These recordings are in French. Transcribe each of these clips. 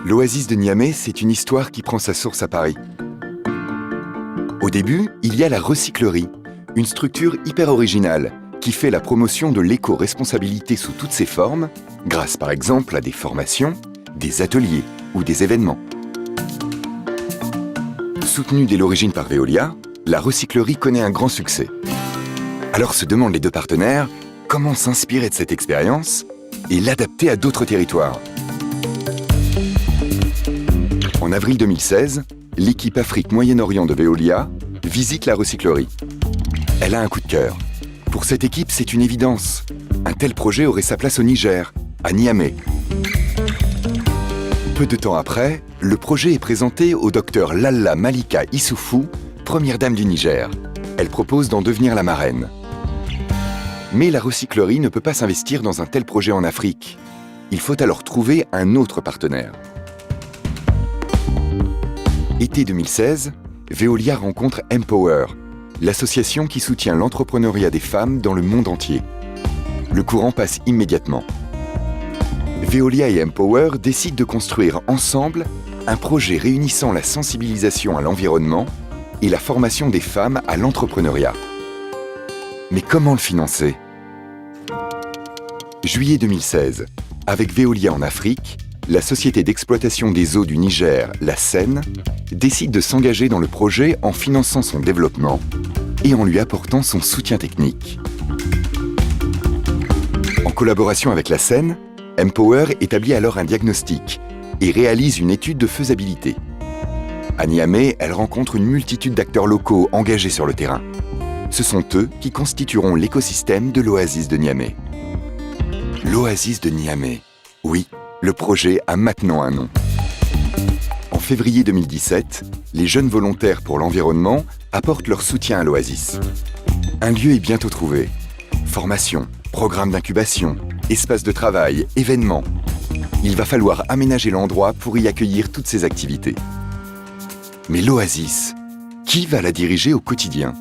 L'oasis de Niamey, c'est une histoire qui prend sa source à Paris. Au début, il y a la recyclerie, une structure hyper originale qui fait la promotion de l'éco-responsabilité sous toutes ses formes, grâce par exemple à des formations, des ateliers ou des événements. Soutenue dès l'origine par Veolia, la recyclerie connaît un grand succès. Alors se demandent les deux partenaires comment s'inspirer de cette expérience et l'adapter à d'autres territoires. En avril 2016, l'équipe Afrique-Moyen-Orient de Veolia visite la recyclerie. Elle a un coup de cœur. Pour cette équipe, c'est une évidence. Un tel projet aurait sa place au Niger, à Niamey. Peu de temps après, le projet est présenté au docteur Lalla Malika Issoufou, première dame du Niger. Elle propose d'en devenir la marraine. Mais la recyclerie ne peut pas s'investir dans un tel projet en Afrique. Il faut alors trouver un autre partenaire. Été 2016, Veolia rencontre Empower, l'association qui soutient l'entrepreneuriat des femmes dans le monde entier. Le courant passe immédiatement. Veolia et Empower décident de construire ensemble un projet réunissant la sensibilisation à l'environnement et la formation des femmes à l'entrepreneuriat. Mais comment le financer? Juillet 2016, avec Veolia en Afrique, la société d'exploitation des eaux du Niger, la Seine, décide de s'engager dans le projet en finançant son développement et en lui apportant son soutien technique. En collaboration avec la Seine, Empower établit alors un diagnostic et réalise une étude de faisabilité. À Niamey, elle rencontre une multitude d'acteurs locaux engagés sur le terrain. Ce sont eux qui constitueront l'écosystème de l'oasis de Niamey. L'oasis de Niamey. Oui, le projet a maintenant un nom. En février 2017, les jeunes volontaires pour l'environnement apportent leur soutien à l'oasis. Un lieu est bientôt trouvé. Formation, programme d'incubation, espace de travail, événements. Il va falloir aménager l'endroit pour y accueillir toutes ces activités. Mais l'oasis, qui va la diriger au quotidien?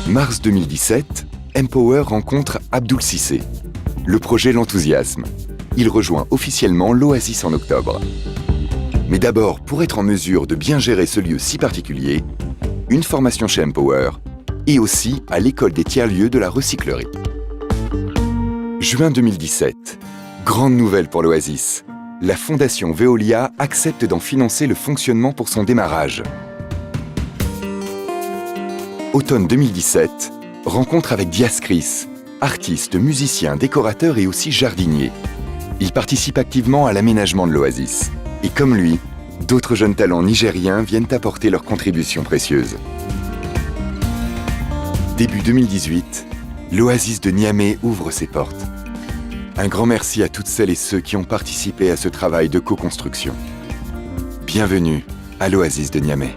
Mars 2017, Empower rencontre Abdoul Cissé. Le projet l'enthousiasme. Il rejoint officiellement l'oasis en octobre. Mais d'abord, pour être en mesure de bien gérer ce lieu si particulier, une formation chez Empower et aussi à l'école des tiers-lieux de la recyclerie. Juin 2017. Grande nouvelle pour l'oasis. La fondation Veolia accepte d'en financer le fonctionnement pour son démarrage. Automne 2017, rencontre avec Diaskris, artiste, musicien, décorateur et aussi jardinier. Il participe activement à l'aménagement de l'oasis. Et comme lui, d'autres jeunes talents nigériens viennent apporter leur contribution précieuse. Début 2018, l'oasis de Niamey ouvre ses portes. Un grand merci à toutes celles et ceux qui ont participé à ce travail de co-construction. Bienvenue à l'oasis de Niamey.